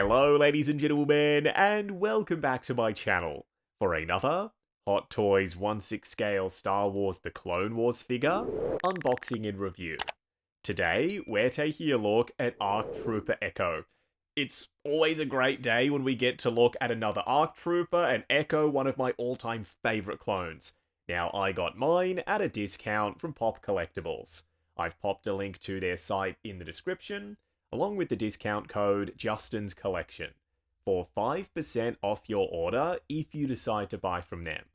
Hello ladies and gentlemen, and welcome back to my channel for another Hot Toys 1/6 scale Star Wars The Clone Wars figure unboxing and review. Today, we're taking a look at ARC Trooper Echo. It's always a great day when we get to look at another ARC Trooper and Echo, one of my all-time favourite clones. Now, I got mine at a discount from Pop Collectibles. I've popped a link to their site in the description, along with the discount code Justin's Collection, for 5% off your order if you decide to buy from them.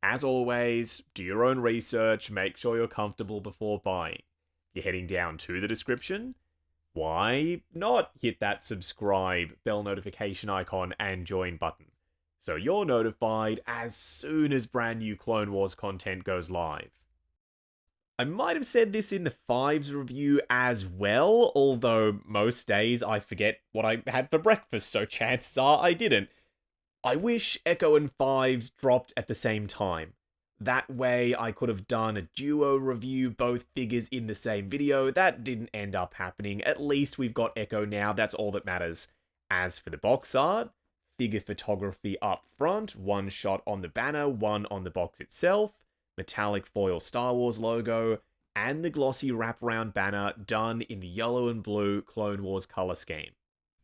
As always, do your own research, make sure you're comfortable before buying. You're heading down to the description? Why not hit that subscribe, bell notification icon, and join button, so you're notified as soon as brand new Clone Wars content goes live. I might have said this in the Fives review as well, although most days I forget what I had for breakfast, so chances are I didn't. I wish Echo and Fives dropped at the same time. That way I could have done a duo review, both figures in the same video. That didn't end up happening. At least we've got Echo now, that's all that matters. As for the box art, figure photography up front, one shot on the banner, one on the box itself, metallic foil Star Wars logo, and the glossy wraparound banner done in the yellow and blue Clone Wars color scheme.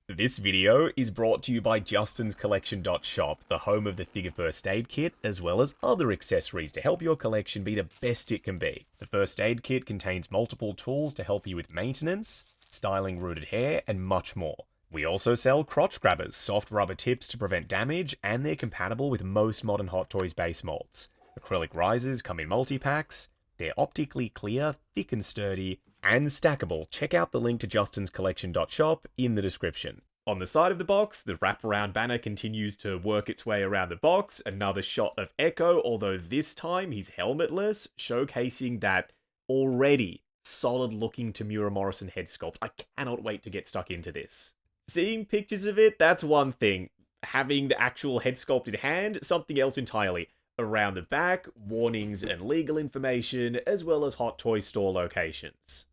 This video is brought to you by JustinsCollection.shop, the home of the figure first aid kit, as well as other accessories to help your collection be the best it can be. The first aid kit contains multiple tools to help you with maintenance, styling rooted hair, and much more. We also sell crotch grabbers, soft rubber tips to prevent damage, and they're compatible with most modern Hot Toys base molds. Acrylic risers come in multi-packs, they're optically clear, thick and sturdy, and stackable. Check out the link to JustinsCollection.shop in the description. On the side of the box, the wraparound banner continues to work its way around the box, another shot of Echo, although this time he's helmetless, showcasing that already solid-looking Tamura Morrison head sculpt. I cannot wait to get stuck into this. Seeing pictures of it, that's one thing. Having the actual head sculpt in hand, something else entirely. Around the back, warnings and legal information, as well as Hot Toy store locations.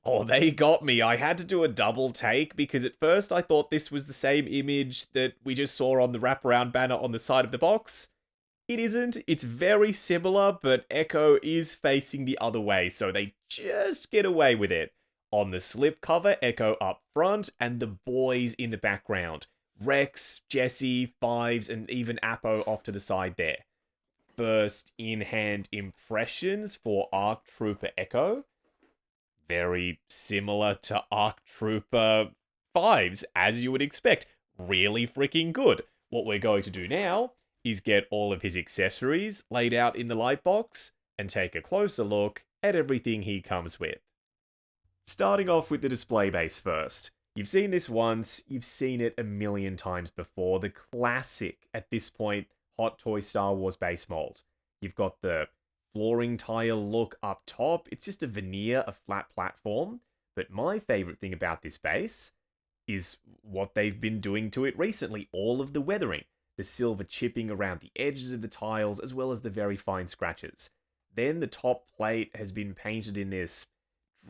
Oh, they got me. I had to do a double take because at first I thought this was the same image that we just saw on the wraparound banner on the side of the box. It isn't. It's very similar, but Echo is facing the other way, so they just get away with it. On the slipcover, Echo up front, and the boys in the background. Rex, Jesse, Fives, and even Apo off to the side there. First in-hand impressions for ARC Trooper Echo. Very similar to ARC Trooper Fives, as you would expect. Really freaking good. What we're going to do now is get all of his accessories laid out in the light box and take a closer look at everything he comes with. Starting off with the display base first. You've seen this once, you've seen it a million times before. The classic, at this point, Hot Toy Star Wars base mold. You've got the flooring tile look up top. It's just a veneer, a flat platform. But my favorite thing about this base is what they've been doing to it recently. All of the weathering. The silver chipping around the edges of the tiles, as well as the very fine scratches. Then the top plate has been painted in this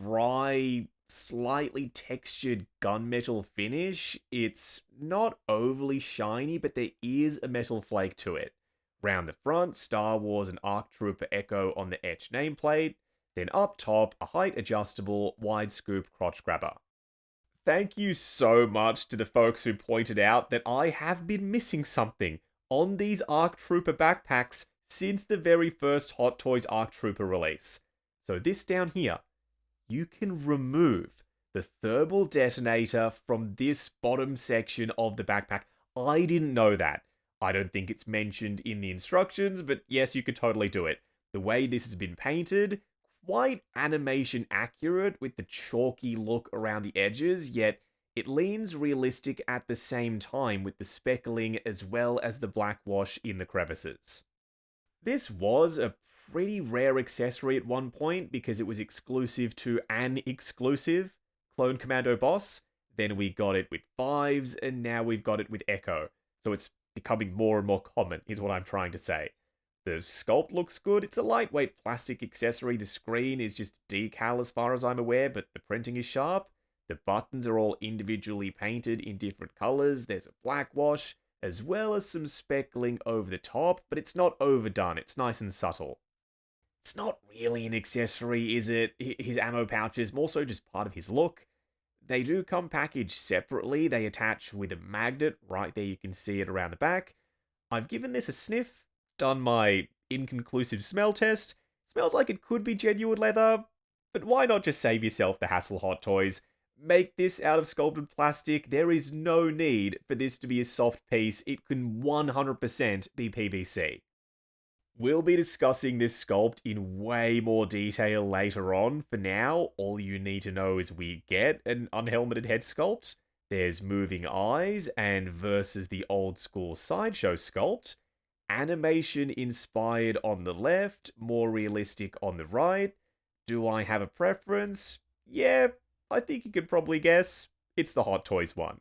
dry, slightly textured gunmetal finish. It's not overly shiny, but there is a metal flake to it. Round the front, Star Wars and ARC Trooper Echo on the etched nameplate. Then up top, a height adjustable wide scoop crotch grabber. Thank you so much to the folks who pointed out that I have been missing something on these ARC Trooper backpacks since the very first Hot Toys ARC Trooper release. So this down here, you can remove the thermal detonator from this bottom section of the backpack. I didn't know that. I don't think it's mentioned in the instructions, but yes, you could totally do it. The way this has been painted, quite animation accurate with the chalky look around the edges, yet it leans realistic at the same time with the speckling as well as the black wash in the crevices. This was a pretty rare accessory at one point because it was exclusive to an exclusive Clone Commando boss. Then we got it with Fives, and now we've got it with Echo. So it's becoming more and more common, is what I'm trying to say. The sculpt looks good. It's a lightweight plastic accessory. The screen is just decal as far as I'm aware, but the printing is sharp. The buttons are all individually painted in different colors. There's a black wash, as well as some speckling over the top, but it's not overdone. It's nice and subtle. It's not really an accessory, is it? His ammo pouch is more so just part of his look. They do come packaged separately. They attach with a magnet. Right there, you can see it around the back. I've given this a sniff, done my inconclusive smell test. Smells like it could be genuine leather, but why not just save yourself the hassle, Hot Toys? Make this out of sculpted plastic. There is no need for this to be a soft piece. It can 100% be PVC. We'll be discussing this sculpt in way more detail later on. For now, all you need to know is we get an unhelmeted head sculpt. There's moving eyes, and versus the old school sideshow sculpt, animation inspired on the left, more realistic on the right. Do I have a preference? Yeah, I think you could probably guess. It's the Hot Toys one.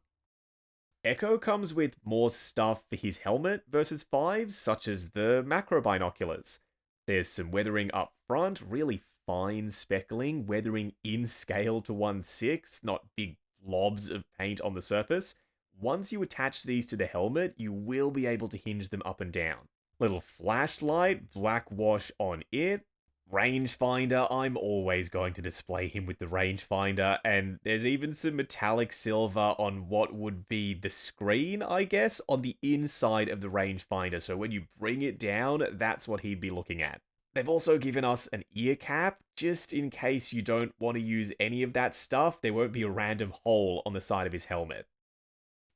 Echo comes with more stuff for his helmet versus 5s, such as the macro binoculars. There's some weathering up front, really fine speckling, weathering in scale to 1/6, not big blobs of paint on the surface. Once you attach these to the helmet, you will be able to hinge them up and down. Little flashlight, black wash on it. Rangefinder, I'm always going to display him with the rangefinder, and there's even some metallic silver on what would be the screen, I guess, on the inside of the rangefinder, so when you bring it down, that's what he'd be looking at. They've also given us an ear cap, just in case you don't want to use any of that stuff, there won't be a random hole on the side of his helmet.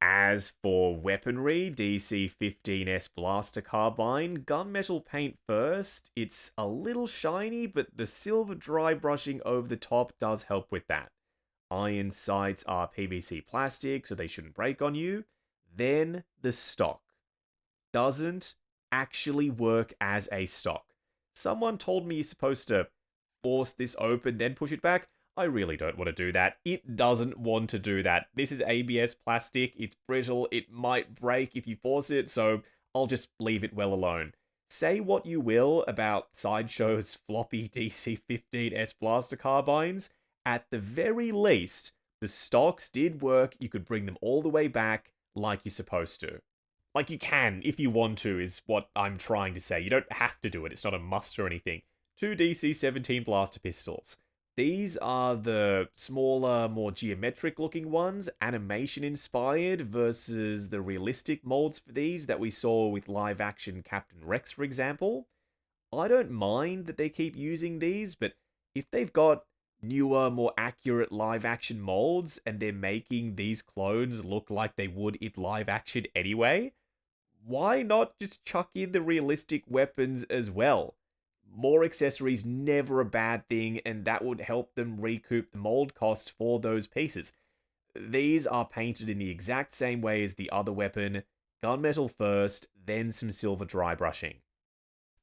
As for weaponry, DC-15S Blaster Carbine, gunmetal paint first. It's a little shiny, but the silver dry brushing over the top does help with that. Iron sights are PVC plastic, so they shouldn't break on you. Then the stock. Doesn't actually work as a stock. Someone told me you're supposed to force this open, then push it back. I really don't want to do that. It doesn't want to do that. This is ABS plastic. It's brittle. It might break if you force it, so I'll just leave it well alone. Say what you will about Sideshow's floppy DC-15S Blaster Carbines. At the very least, the stocks did work. You could bring them all the way back like you're supposed to. Like you can, if you want to, is what I'm trying to say. You don't have to do it. It's not a must or anything. 2 DC-17 Blaster Pistols. These are the smaller, more geometric looking ones, animation inspired versus the realistic molds for these that we saw with live action Captain Rex, for example. I don't mind that they keep using these, but if they've got newer, more accurate live action molds and they're making these clones look like they would in live action anyway, why not just chuck in the realistic weapons as well? More accessories, never a bad thing, and that would help them recoup the mold cost for those pieces. These are painted in the exact same way as the other weapon, gunmetal first, then some silver dry brushing.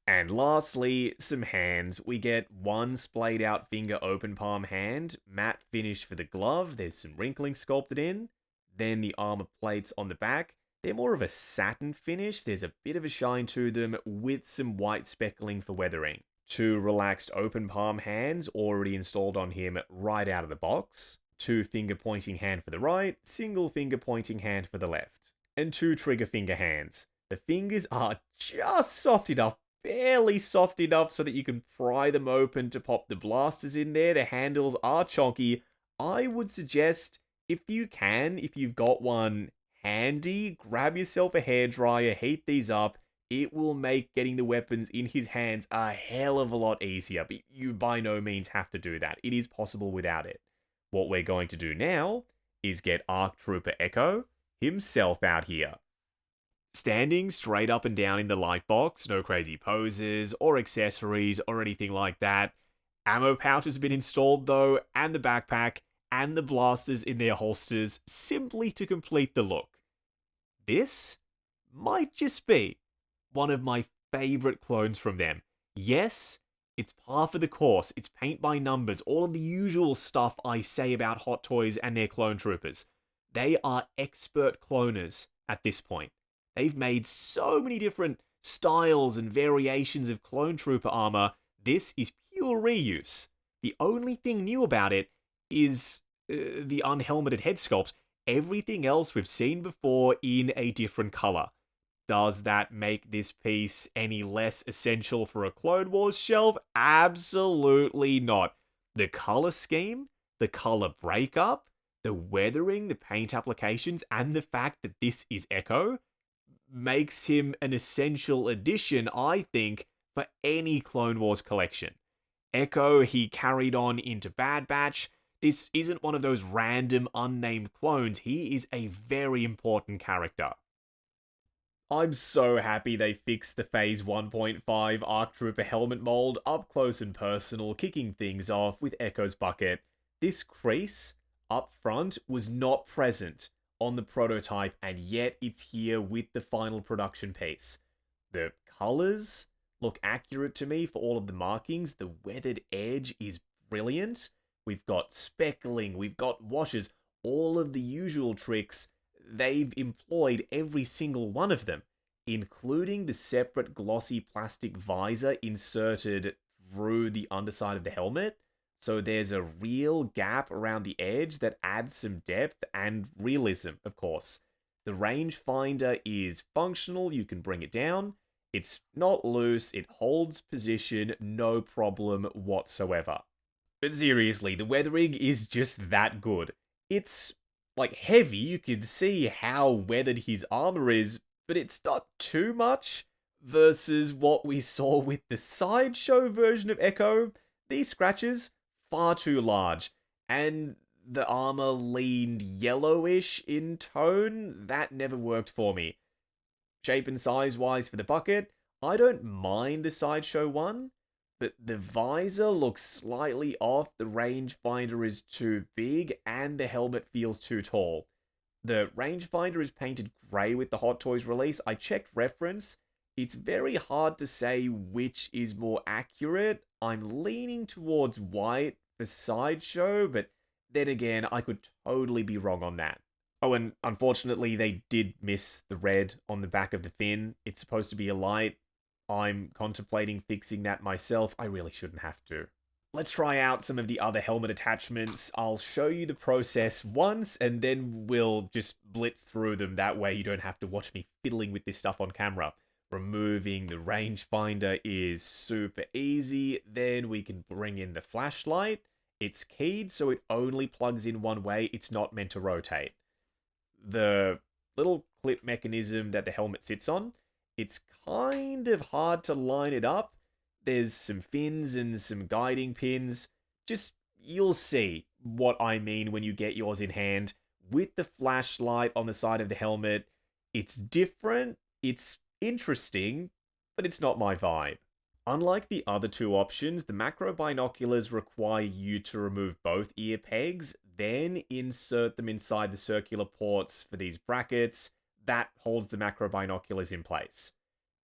And lastly, some hands. We get one splayed out finger open palm hand, matte finish for the glove, there's some wrinkling sculpted in, then the armor plates on the back. They're more of a satin finish, there's a bit of a shine to them with some white speckling for weathering. 2 relaxed open palm hands already installed on him right out of the box. 2 finger pointing hand for the right, single finger pointing hand for the left. And 2 trigger finger hands. The fingers are just soft enough, barely soft enough so that you can pry them open to pop the blasters in there. The handles are chonky. I would suggest, if you can, if you've got one handy, grab yourself a hairdryer, heat these up. It will make getting the weapons in his hands a hell of a lot easier, but you by no means have to do that. It is possible without it. What we're going to do now is get ARC Trooper Echo himself out here. Standing straight up and down in the light box, no crazy poses or accessories or anything like that. Ammo pouch has been installed though, and the backpack, and the blasters in their holsters, simply to complete the look. This might just be one of my favorite clones from them. Yes, it's par for the course, it's paint by numbers, all of the usual stuff I say about Hot Toys and their clone troopers. They are expert cloners at this point. They've made so many different styles and variations of clone trooper armor. This is pure reuse. The only thing new about it is the unhelmeted head sculpt. Everything else we've seen before in a different color. Does that make this piece any less essential for a Clone Wars shelf? Absolutely not. The color scheme, the color breakup, the weathering, the paint applications, and the fact that this is Echo makes him an essential addition, I think, for any Clone Wars collection. Echo, he carried on into Bad Batch. This isn't one of those random unnamed clones. He is a very important character. I'm so happy they fixed the Phase 1.5 ARC Trooper helmet mold up close and personal, kicking things off with Echo's bucket. This crease up front was not present on the prototype, and yet it's here with the final production piece. The colors look accurate to me for all of the markings. The weathered edge is brilliant. We've got speckling, we've got washes, all of the usual tricks. They've employed every single one of them, including the separate glossy plastic visor inserted through the underside of the helmet. So there's a real gap around the edge that adds some depth and realism, of course. The rangefinder is functional, you can bring it down. It's not loose, it holds position, no problem whatsoever. But seriously, the weathering is just that good. It's heavy, you can see how weathered his armor is, but it's not too much versus what we saw with the sideshow version of Echo. These scratches, far too large, and the armor leaned yellowish in tone. That never worked for me. Shape and size wise for the bucket, I don't mind the sideshow one, but the visor looks slightly off, the rangefinder is too big, and the helmet feels too tall. The rangefinder is painted grey with the Hot Toys release. I checked reference. It's very hard to say which is more accurate. I'm leaning towards white for sideshow, but then again, I could totally be wrong on that. Oh, and unfortunately, they did miss the red on the back of the fin. It's supposed to be a light. I'm contemplating fixing that myself. I really shouldn't have to. Let's try out some of the other helmet attachments. I'll show you the process once, and then we'll just blitz through them. That way you don't have to watch me fiddling with this stuff on camera. Removing the rangefinder is super easy. Then we can bring in the flashlight. It's keyed, so it only plugs in one way. It's not meant to rotate. The little clip mechanism that the helmet sits on, it's kind of hard to line it up. There's some fins and some guiding pins. Just, you'll see what I mean when you get yours in hand. With the flashlight on the side of the helmet, it's different, it's interesting, but it's not my vibe. Unlike the other two options, the macro binoculars require you to remove both ear pegs, then insert them inside the circular ports for these brackets. That holds the macro binoculars in place.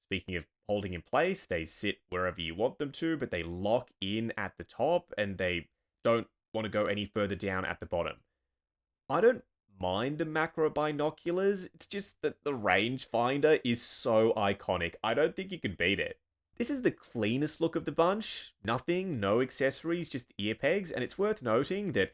Speaking of holding in place, they sit wherever you want them to, but they lock in at the top, and they don't want to go any further down at the bottom. I don't mind the macro binoculars, it's just that the rangefinder is so iconic. I don't think you can beat it. This is the cleanest look of the bunch. Nothing, no accessories, just ear pegs, and it's worth noting that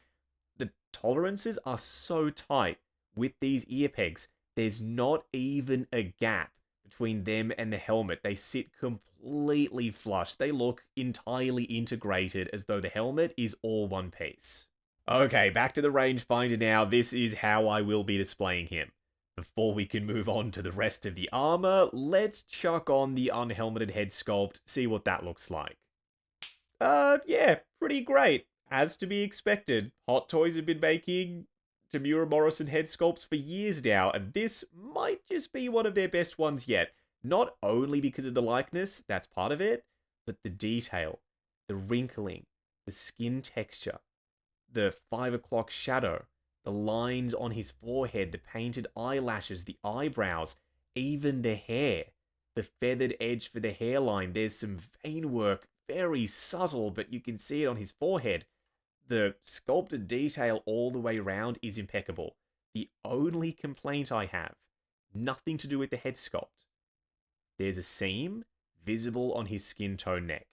the tolerances are so tight with these ear pegs. There's not even a gap between them and the helmet. They sit completely flush. They look entirely integrated as though the helmet is all one piece. Okay, back to the rangefinder now. This is how I will be displaying him. Before we can move on to the rest of the armor, let's chuck on the unhelmeted head sculpt, see what that looks like. Yeah, pretty great. As to be expected, Hot Toys have been making Tamura Morrison head sculpts for years now, and this might just be one of their best ones yet. Not only because of the likeness, that's part of it, but the detail, the wrinkling, the skin texture, the 5 o'clock shadow, the lines on his forehead, the painted eyelashes, the eyebrows, even the hair, the feathered edge for the hairline. There's some vein work, very subtle, but you can see it on his forehead. The sculpted detail all the way around is impeccable. The only complaint I have, nothing to do with the head sculpt. There's a seam visible on his skin tone neck.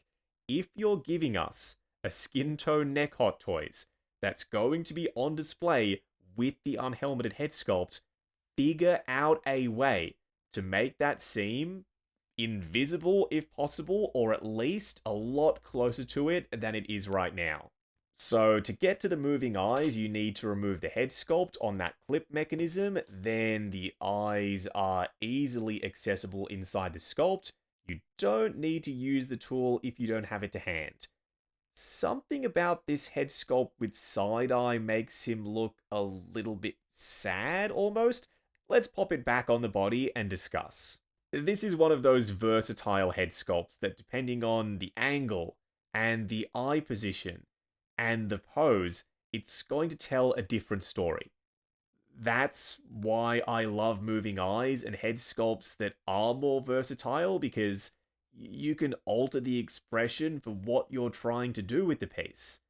If you're giving us a skin tone neck Hot Toys that's going to be on display with the unhelmeted head sculpt, figure out a way to make that seem invisible if possible, or at least a lot closer to it than it is right now. So to get to the moving eyes, you need to remove the head sculpt on that clip mechanism. Then the eyes are easily accessible inside the sculpt. You don't need to use the tool if you don't have it to hand. Something about this head sculpt with side eye makes him look a little bit sad almost. Let's pop it back on the body and discuss. This is one of those versatile head sculpts that, depending on the angle and the eye position and the pose, it's going to tell a different story. That's why I love moving eyes and head sculpts that are more versatile, because you can alter the expression for what you're trying to do with the piece.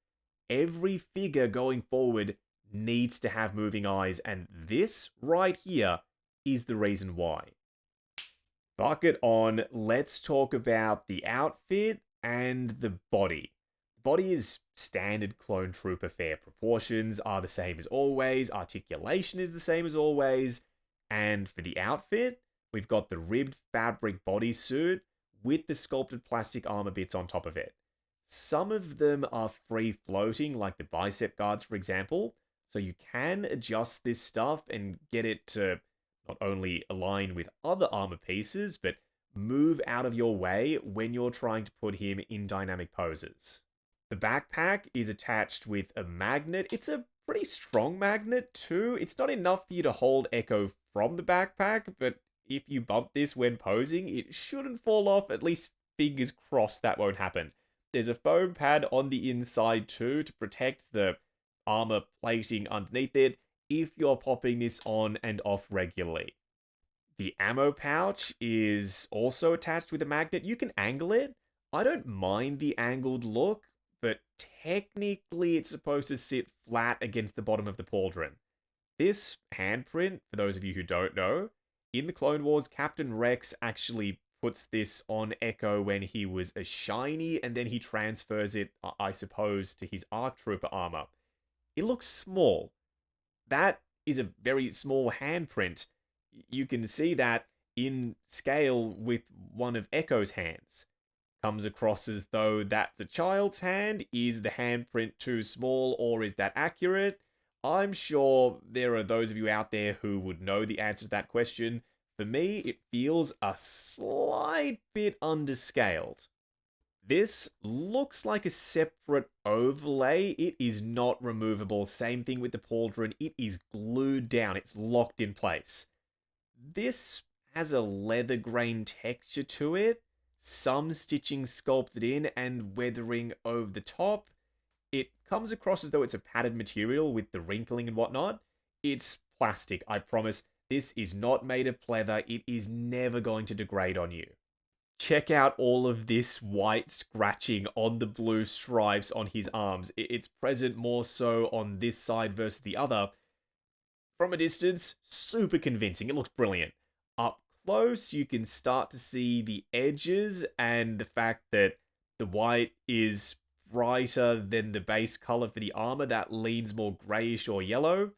Every figure going forward needs to have moving eyes, and this right here is the reason why. Bucket on, let's talk about the outfit and the body. The body is standard clone trooper fare. Proportions are the same as always, articulation is the same as always, and for the outfit, we've got the ribbed fabric bodysuit with the sculpted plastic armor bits on top of it. Some of them are free floating, like the bicep guards, for example, so you can adjust this stuff and get it to not only align with other armor pieces, but move out of your way when you're trying to put him in dynamic poses. The backpack is attached with a magnet. It's a pretty strong magnet too. It's not enough for you to hold Echo from the backpack, but if you bump this when posing, it shouldn't fall off. At least fingers crossed that won't happen. There's a foam pad on the inside too to protect the armor plating underneath it if you're popping this on and off regularly. The ammo pouch is also attached with a magnet. You can angle it. I don't mind the angled look, but technically it's supposed to sit flat against the bottom of the pauldron. This handprint, for those of you who don't know, in the Clone Wars, Captain Rex actually puts this on Echo when he was a shiny, and then he transfers it, I suppose, to his ARC Trooper armor. It looks small. That is a very small handprint. You can see that in scale with one of Echo's hands. Comes across as though that's a child's hand. Is the handprint too small, or is that accurate? I'm sure there are those of you out there who would know the answer to that question. For me, it feels a slight bit underscaled. This looks like a separate overlay. It is not removable. Same thing with the pauldron. It is glued down. It's locked in place. This has a leather grain texture to it. Some stitching sculpted in and weathering over the top. It comes across as though it's a padded material with the wrinkling and whatnot. It's plastic, I promise. This is not made of pleather. It is never going to degrade on you. Check out all of this white scratching on the blue stripes on his arms. It's present more so on this side versus the other. From a distance, super convincing. It looks brilliant. Up close, you can start to see the edges and the fact that the white is brighter than the base color for the armor that leans more grayish or yellow.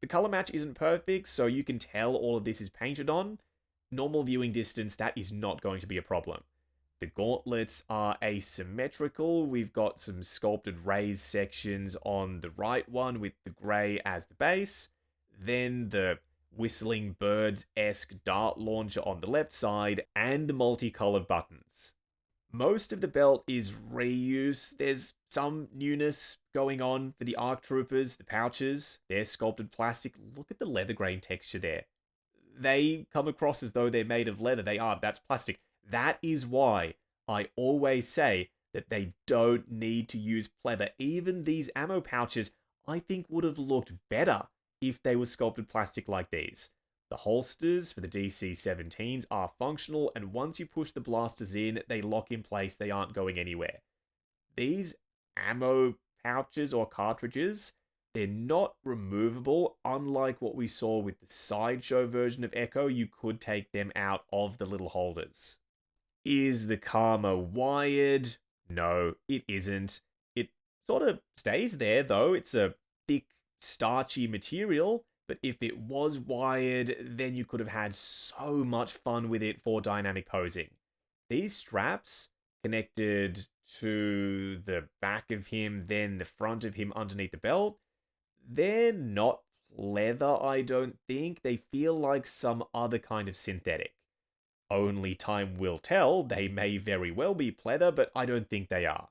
The color match isn't perfect, so you can tell all of this is painted on. Normal viewing distance, that is not going to be a problem. The gauntlets are asymmetrical. We've got some sculpted raised sections on the right one with the grey as the base. Then the whistling birds-esque dart launcher on the left side, and the multicolored buttons. Most of the belt is reuse. There's some newness going on for the ARC Troopers, the pouches. They're sculpted plastic. Look at the leather grain texture there. They come across as though they're made of leather. They aren't. That's plastic. That is why I always say that they don't need to use pleather. Even these ammo pouches, I think, would have looked better if they were sculpted plastic like these. The holsters for the DC-17s are functional, and once you push the blasters in, they lock in place. They aren't going anywhere. These ammo pouches or cartridges, they're not removable. Unlike what we saw with the Sideshow version of Echo, you could take them out of the little holders. Is the Karma wired? No, it isn't. It Sort of stays there though. It's a thick, starchy material, but if it was wired, then you could have had so much fun with it for dynamic posing. These straps connected to the back of him, then the front of him underneath the belt, they're not leather, I don't think. They feel like some other kind of synthetic. Only time will tell. They may very well be pleather, but I don't think they are.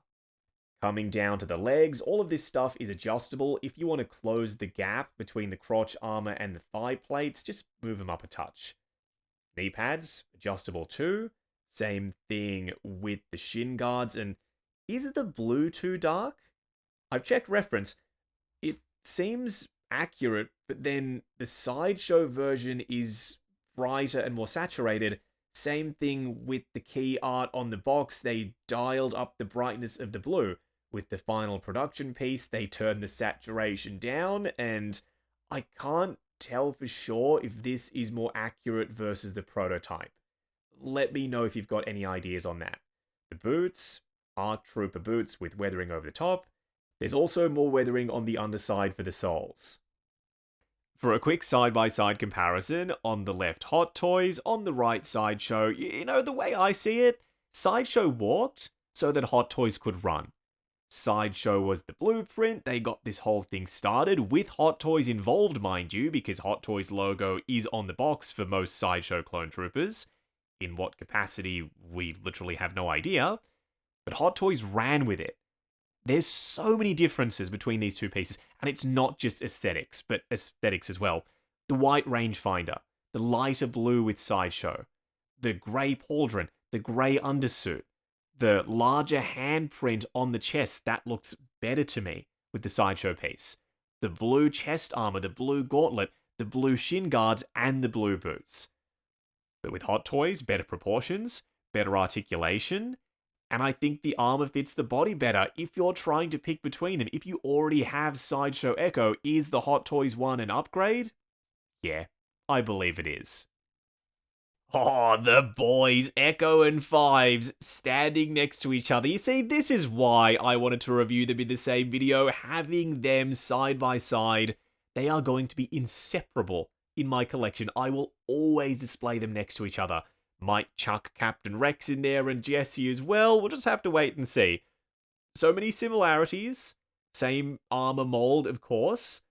Coming down to the legs, all of this stuff is adjustable. If you want to close the gap between the crotch armor and the thigh plates, just move them up a touch. Knee pads, adjustable too. Same thing with the shin guards. And is the blue too dark? I've checked reference. It seems accurate, but then the Sideshow version is brighter and more saturated. Same thing with the key art on the box. They dialed up the brightness of the blue. With the final production piece, they turned the saturation down, and I can't tell for sure if this is more accurate versus the prototype. Let me know if you've got any ideas on that. The boots are Trooper boots with weathering over the top. There's also more weathering on the underside for the soles. For a quick side-by-side comparison, on the left Hot Toys, on the right Sideshow, the way I see it, Sideshow walked so that Hot Toys could run. Sideshow was the blueprint. They got this whole thing started with Hot Toys involved, mind you, because Hot Toys logo is on the box for most Sideshow clone troopers. In what capacity, we literally have no idea. But Hot Toys ran with it. There's so many differences between these two pieces, and it's not just aesthetics, but aesthetics as well. The white rangefinder, the lighter blue with Sideshow, the grey pauldron, the grey undersuit, the larger handprint on the chest, that looks better to me with the Sideshow piece. The blue chest armor, the blue gauntlet, the blue shin guards, and the blue boots. But with Hot Toys, better proportions, better articulation, and I think the armor fits the body better if you're trying to pick between them. If you already have Sideshow Echo, is the Hot Toys one an upgrade? Yeah, I believe it is. Oh, the boys, Echo and Fives, standing next to each other. You see, this is why I wanted to review them in the same video. Having them side by side, they are going to be inseparable in my collection. I will always display them next to each other. Might chuck Captain Rex in there and Jesse as well. We'll just have to wait and see. So many similarities. Same armor mold, of course.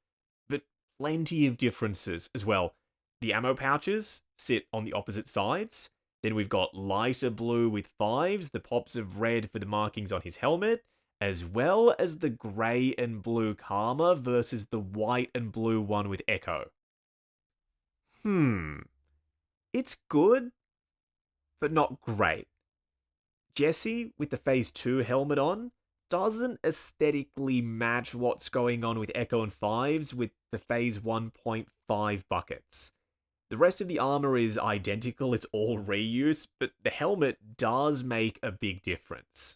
But plenty of differences as well. The ammo pouches sit on the opposite sides. Then we've got lighter blue with Fives, the pops of red for the markings on his helmet, as well as the grey and blue Karma versus the white and blue one with Echo. It's good, but not great. Jesse, with the Phase 2 helmet on, doesn't aesthetically match what's going on with Echo and Fives with the Phase 1.5 buckets. The rest of the armor is identical, it's all reuse, but the helmet does make a big difference.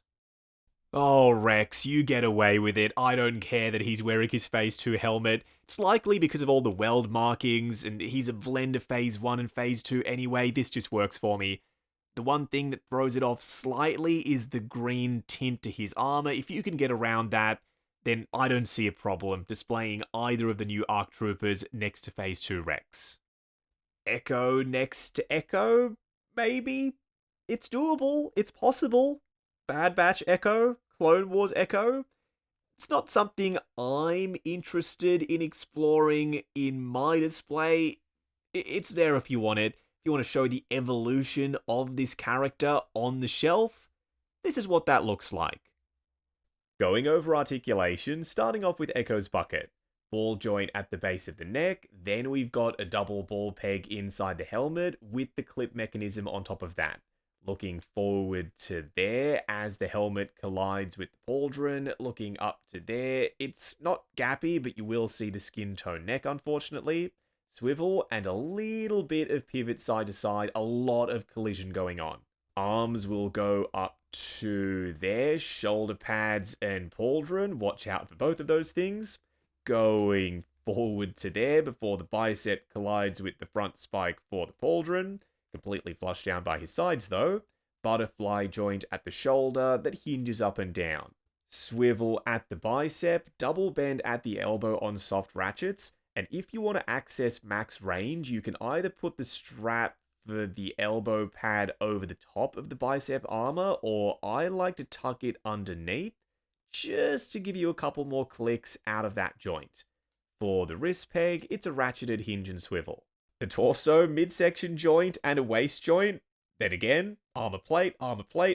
Oh, Rex, you get away with it. I don't care that he's wearing his Phase 2 helmet. It's likely because of all the weld markings, and he's a blend of Phase 1 and Phase 2 anyway. This just works for me. The one thing that throws it off slightly is the green tint to his armor. If you can get around that, then I don't see a problem displaying either of the new ARC Troopers next to Phase 2 Rex. Echo next to Echo? Maybe? It's doable. It's possible. Bad Batch Echo? Clone Wars Echo? It's not something I'm interested in exploring in my display. It's there if you want it. If you want to show the evolution of this character on the shelf, this is what that looks like. Going over articulation, starting off with Echo's bucket. Ball joint at the base of the neck, then we've got a double ball peg inside the helmet with the clip mechanism on top of that. Looking forward to there as the helmet collides with the pauldron, looking up to there. It's not gappy, but you will see the skin tone neck, unfortunately. Swivel and a little bit of pivot side to side, a lot of collision going on. Arms will go up to there, shoulder pads and pauldron. Watch out for both of those things. Going forward to there before the bicep collides with the front spike for the pauldron. Completely flushed down by his sides though. Butterfly joint at the shoulder that hinges up and down. swivel at the bicep, double bend at the elbow on soft ratchets, and if you want to access max range, you can either put the strap for the elbow pad over the top of the bicep armor, or I like to tuck it underneath, just to give you a couple more clicks out of that joint. For the wrist peg, it's a ratcheted hinge and swivel. The torso, midsection joint, and a waist joint, then again, armor plate,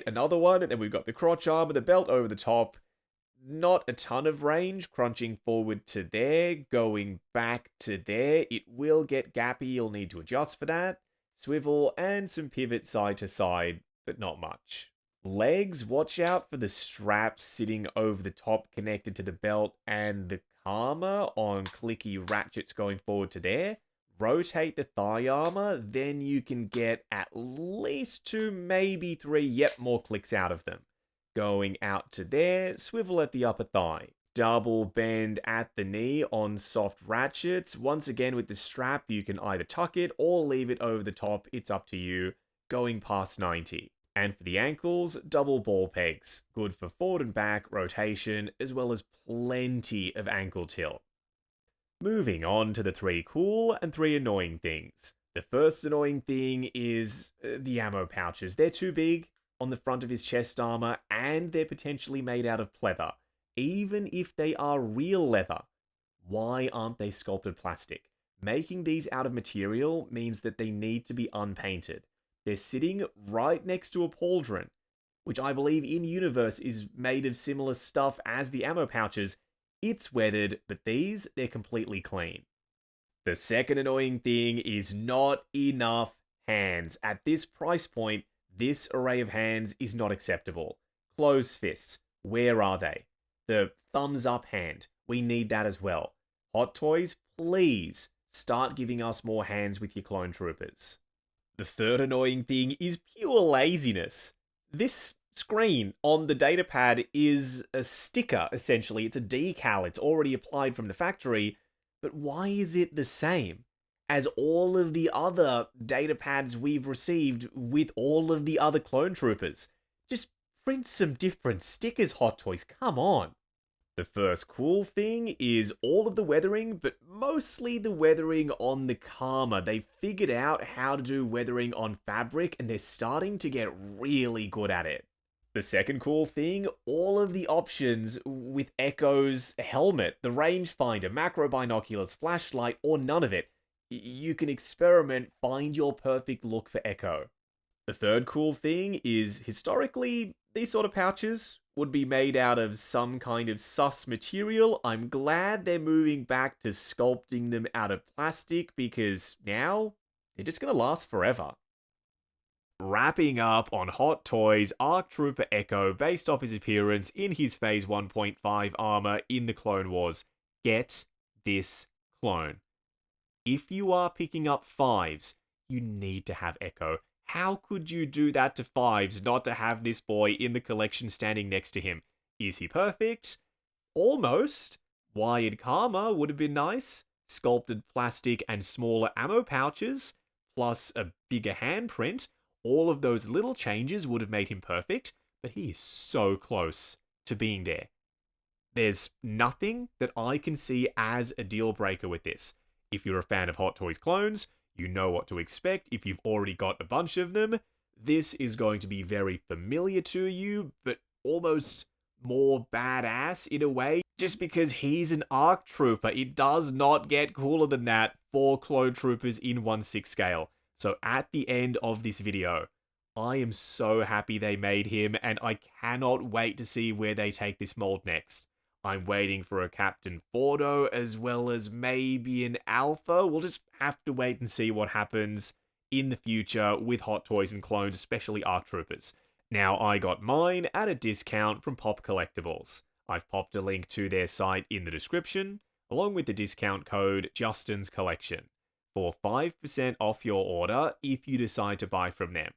another one, and then we've got the crotch armor, the belt over the top. Not a ton of range, crunching forward to there, going back to there. It will get gappy, you'll need to adjust for that. Swivel and some pivot side to side, but not much. Legs, watch out for the straps sitting over the top connected to the belt and the armor on clicky ratchets going forward to there. Rotate the thigh armor, then you can get at least 2, maybe 3, more clicks out of them. Going out to there, swivel at the upper thigh. Double bend at the knee on soft ratchets. Once again with the strap, you can either tuck it or leave it over the top, it's up to you, going past 90. And for the ankles, double ball pegs. Good for forward and back rotation, as well as plenty of ankle tilt. Moving on to the 3 cool and 3 annoying things. The first annoying thing is the ammo pouches. They're too big on the front of his chest armor, and they're potentially made out of pleather. Even if they are real leather, why aren't they sculpted plastic? Making these out of material means that they need to be unpainted. They're sitting right next to a pauldron, which I believe in-universe is made of similar stuff as the ammo pouches. It's weathered, but these, they're completely clean. The second annoying thing is not enough hands. At this price point, this array of hands is not acceptable. Closed fists, where are they? The thumbs up hand, we need that as well. Hot Toys, please start giving us more hands with your clone troopers. The third annoying thing is pure laziness. This screen on the datapad is a sticker, essentially. It's a decal. It's already applied from the factory. But why is it the same as all of the other datapads we've received with all of the other clone troopers? Just print some different stickers, Hot Toys. Come on. The first cool thing is all of the weathering, but mostly the weathering on the Karma. They figured out how to do weathering on fabric, and they're starting to get really good at it. The second cool thing, all of the options with Echo's helmet, the rangefinder, macro binoculars, flashlight, or none of it. You can experiment, find your perfect look for Echo. The third cool thing is, historically, these sort of pouches would be made out of some kind of sus material. I'm glad they're moving back to sculpting them out of plastic, because now they're just going to last forever. Wrapping up on Hot Toys, ARC Trooper Echo, based off his appearance in his Phase 1.5 armor in the Clone Wars. Get this clone. If you are picking up 5s, you need to have Echo. How could you do that to 5s not to have this boy in the collection standing next to him? Is he perfect? Almost. Wired Karma would have been nice. Sculpted plastic and smaller ammo pouches, plus a bigger handprint. All of those little changes would have made him perfect, but he is so close to being there. There's nothing that I can see as a deal breaker with this. If you're a fan of Hot Toys clones, you know what to expect. If you've already got a bunch of them, this is going to be very familiar to you, but almost more badass in a way. Just because he's an ARC Trooper, it does not get cooler than that for clone troopers in 1/6 scale. So at the end of this video, I am so happy they made him, and I cannot wait to see where they take this mold next. I'm waiting for a Captain Fordo, as well as maybe an Alpha. We'll just have to wait and see what happens in the future with Hot Toys and clones, especially ARC Troopers. Now, I got mine at a discount from Pop Collectibles. I've popped a link to their site in the description, along with the discount code Justin's Collection, for 5% off your order if you decide to buy from them.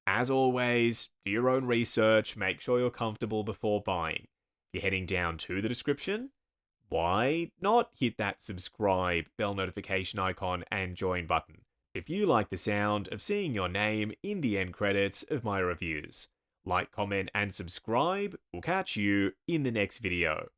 As always, do your own research, make sure you're comfortable before buying. If you're heading down to the description, why not hit that subscribe, bell notification icon, and join button if you like the sound of seeing your name in the end credits of my reviews. Like, comment, and subscribe. We'll catch you in the next video.